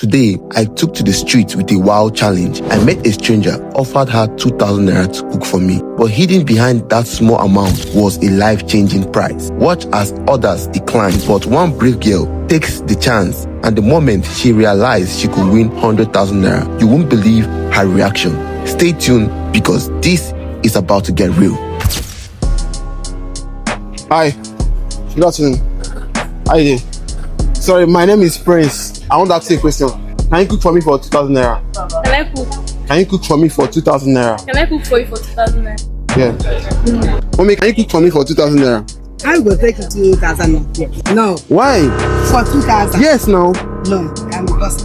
Today, I took to the streets with a wild challenge. I met a stranger, offered her 2,000 naira to cook for me. But hidden behind that small amount was a life-changing prize. Watch as others decline, but one brave girl takes the chance, and the moment she realized she could win 100,000 naira, you won't believe her reaction. Stay tuned because this is about to get real. Hi, good afternoon. How you doing? Sorry, my name is Prince. I want to ask you a question. Can you cook for me for 2,000 naira? Can I cook? Can you cook for me for 2,000 naira? Can I cook for you for 2,000 naira? Yeah. Mommy, can you cook for me for 2,000 naira? I will take 2,000. No. Why? For 2,000? Yes, no. No, because.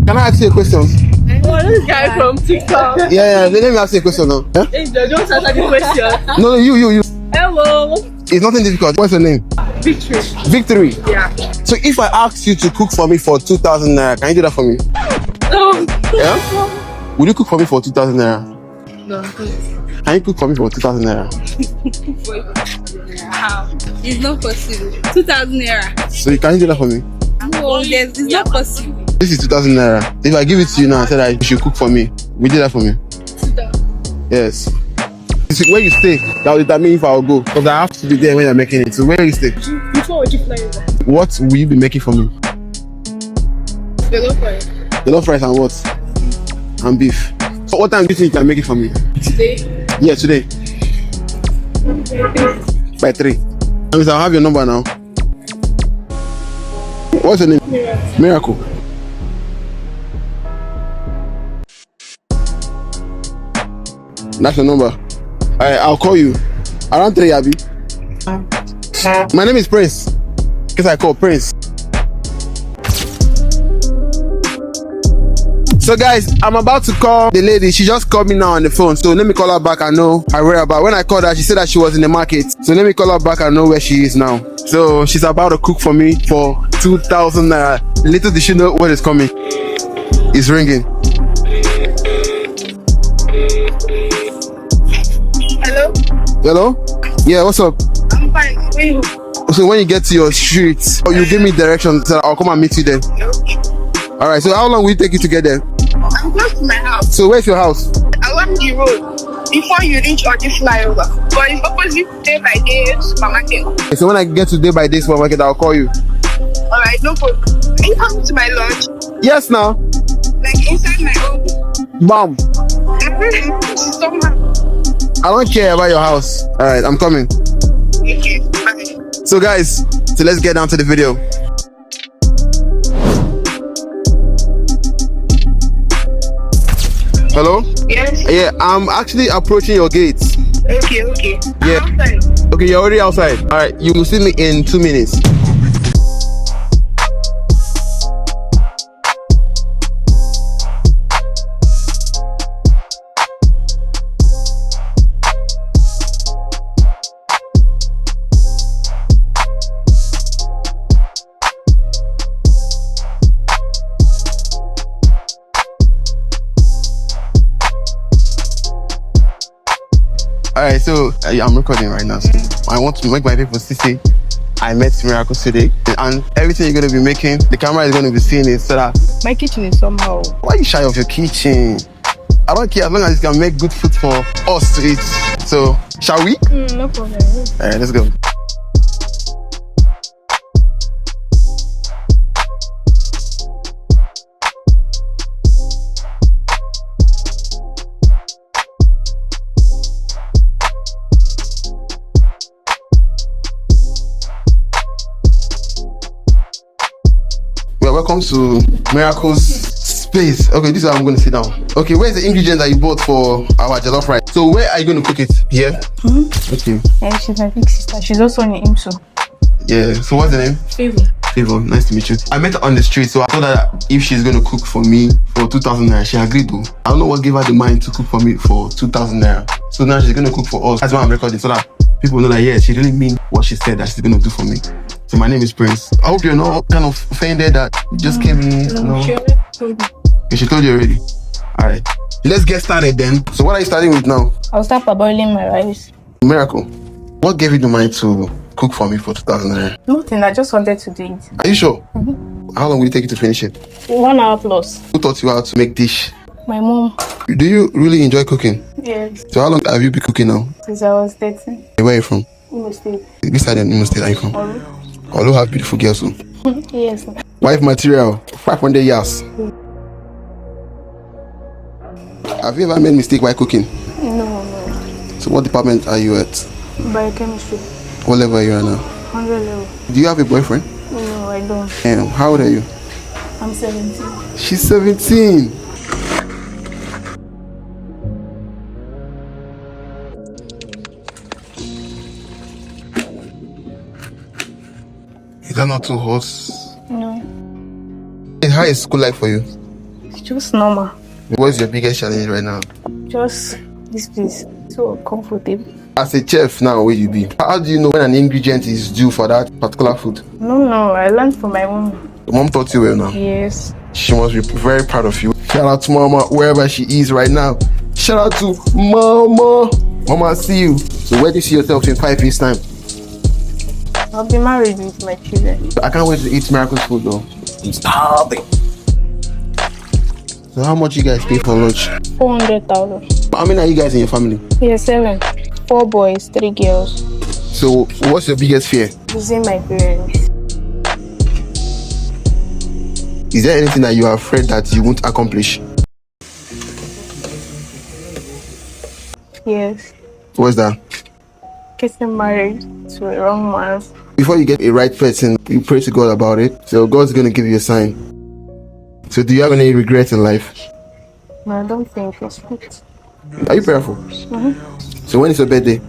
Can I ask you a question? Oh, this guy from TikTok. Yeah, let me ask you a question now. Yeah? Angel, don't answer the question. No, you. Hello. It's nothing difficult. What's your name? Victory. Victory. Yeah. So if I ask you to cook for me for 2,000 naira, can you do that for me? No. Yeah? Will you cook for me for 2,000 naira? No. Can you cook for me for 2,000 naira? How? It's not possible. 2,000 naira. So you can you do that for me? No, yes, it's not possible. This is 2,000 naira. If I give it to you now and say that you should cook for me, will you do that for me? 2,000. Yes. It's where you stay that will determine if I'll go. Because I have to be there when you're making it. So where you stay? Before would you fly over? What will you be making for me? Jollof rice. Jollof rice and what? And beef. So what time do you think you can make it for me? Today? Yeah, today. By 3. That means I'll have your number now. What's your name? Miracle. That's your number. Alright, I'll call you. Around 3, Abby. My name is Prince. Because I call Prince. So guys, I'm about to call the lady. She just called me now on the phone. So let me call her back and know her whereabouts. When I called her, she said that she was in the market. So let me call her back and know where she is now. So she's about to cook for me for 2,000 naira. Little did she know what is coming. It's ringing. Hello? Hello? Yeah, what's up? I'm fine. Where you? So when you get to your street, you give me directions, so I'll come and meet you there. Okay. Alright, so how long will it take you to get there? I'm close to my house. So where's your house? Along the road before you reach on the flyover. But it's opposite day by day supermarket. Okay, so when I get to day by day supermarket, I'll call you. Alright, no problem. Are you coming to my lodge? Yes, now. Like inside my own? Bam. Somehow. I don't care about your house. Alright, I'm coming. Okay, bye. So guys, so let's get down to the video. Hello? Yes? Yeah, I'm actually approaching your gates. Okay. Yeah. I'm outside. Okay, you're already outside. Alright, you will see me in 2 minutes. Alright, so I'm recording right now. So I want to make my people see I met Miracle today, and everything you're gonna be making, the camera is gonna be seeing it. So that My kitchen is somehow. why are you shy of your kitchen? I don't care as long as you can make good food for us to eat. So shall we? No problem. Alright, let's go. Well, welcome to Miracle's space. Okay, this is how I'm going to sit down. Okay, where's the ingredient that you bought for our jollof rice? So where are you going to cook it? Here? Okay. Yeah, she's my big sister. She's also in IMSO. Yeah, so what's the name? Favor. Favor, nice to meet you. I met her on the street, so I told her that if she's going to cook for me for 2,000 naira, she agreed to. I don't know what gave her the mind to cook for me for 2,000 naira. So now she's going to cook for us. That's why I'm recording, so that people know that, yeah, she really mean what she said that she's going to do for me. So my name is Prince. I hope you're not kind of offended that you just came in. No. Okay, she told you already. Alright. Let's get started then. So what are you starting with now? I'll start by boiling my rice. Miracle, what gave you the mind to cook for me for 2,000 naira? Nothing, I just wanted to do it. Are you sure? How long will it take you to finish it? 1 hour plus. Who taught you how to make dish? My mom. Do you really enjoy cooking? Yes. So how long have you been cooking now? Since I was 13. Where are you from? Imo State. Which side in Imo State are you from? Olu. Olu have beautiful girls too. Yes. Wife material, 500 years. Have you ever made mistake while cooking? No. So what department are you at? Biochemistry. What level are you at now? 100 level. Do you have a boyfriend? No, I don't. How old are you? I'm 17. She's 17. Is that not too hot? No. How is school like for you? It's just normal. What's your biggest challenge right now? Just this place. So comfortable. As a chef now, where you be? How do you know when an ingredient is due for that particular food? No. I learned from my mom. Your mom taught you well now. Yes. She must be very proud of you. Shout out to Mama, wherever she is right now. Shout out to Mama. Mama, I see you. So where do you see yourself in 5 years' time? I'll be married with my children. I can't wait to eat Miracle's food though. I'm starving. So how much you guys pay for lunch? 400,000. How many are you guys in your family? Yeah, 7. 4 boys, 3 girls. So what's your biggest fear? Losing my parents. Is there anything that you are afraid that you won't accomplish? Yes. What's that? Getting married to a wrong man. Before you get a right person, you pray to God about it. So God's going to give you a sign. So do you have any regrets in life? No, I don't think it's good. Are you prayerful? So when is your birthday?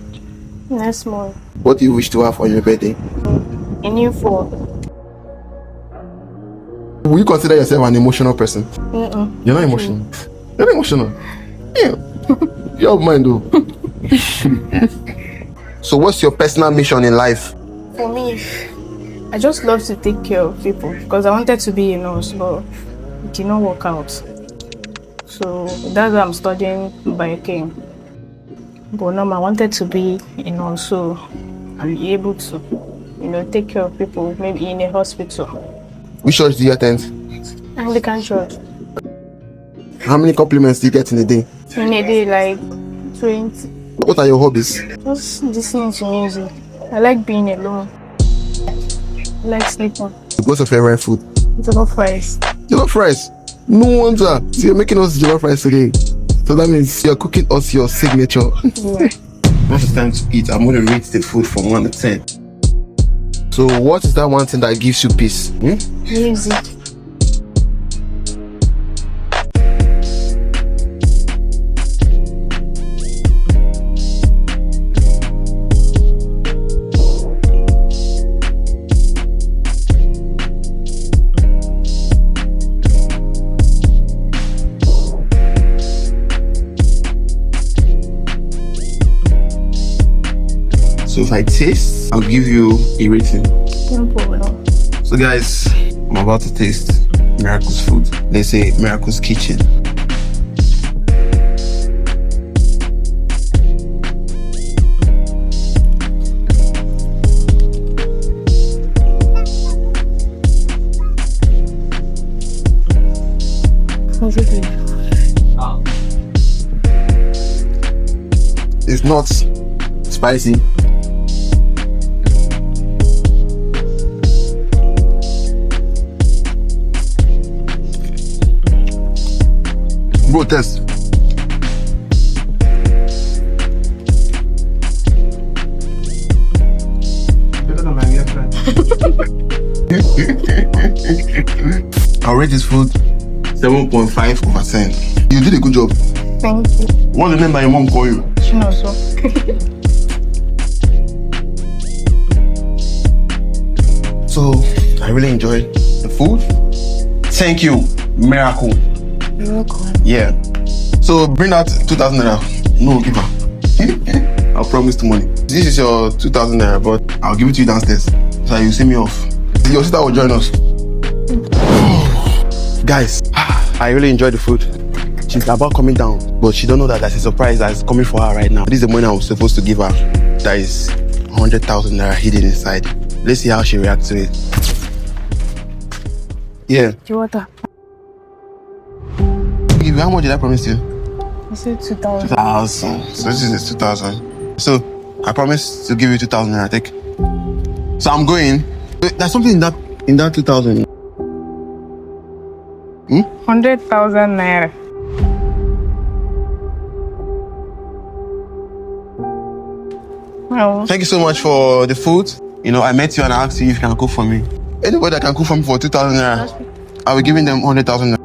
Next month. What do you wish to have on your birthday? A new phone. Will you consider yourself an emotional person? You're not emotional. You're not emotional. Yeah. You have mind though. So what's your personal mission in life? For me, I just love to take care of people because I wanted to be a nurse, but it did not work out. So that's why I'm studying biochem. But no, I wanted to be a nurse, so I'll be able to, take care of people, maybe in a hospital. Which church do you attend? Anglican church. How many compliments do you get in a day? In a day, like 20. What are your hobbies? Just listening to music. I like being alone. I like sleeping. What's your favorite food? Jollof rice. Jollof rice. No wonder. So you're making us jollof rice today. So that means you're cooking us your signature. Yeah. Once it's time to eat, I'm going to rate the food from 1 to 10. So what is that one thing that gives you peace? Music. So if I taste, I'll give you a rating. No problem. So guys, I'm about to taste Miracle's food. They say Miracle's kitchen. How's it good? It's not spicy. Bro, test. I'll rate this food 7.5 over 10. You did a good job. Thank you. What's the name that your mom call you? She knows so. So, I really enjoyed the food. Thank you, Miracle. You're welcome. Yeah. So, bring out 2,000 naira. No, give her. I'll promise the money. This is your 2,000 naira, but I'll give it to you downstairs. So you see me off. Your sister will join us. Guys, I really enjoyed the food. She's about coming down, but she don't know that there's a surprise that's coming for her right now. This is the money I was supposed to give her. That is 100,000 naira hidden inside. Let's see how she reacts to it. Yeah. The water. Give you, how much did I promise you? I said 2,000. 2,000. So this is 2,000. So I promise to give you 2,000 naira. Take. So I'm going. Wait, there's something in that 2,000. 100,000 naira. Oh. Thank you so much for the food. You know, I met you and I asked you if you can cook for me. Anybody that can cook for me for 2,000 naira, I will give them 100,000 naira.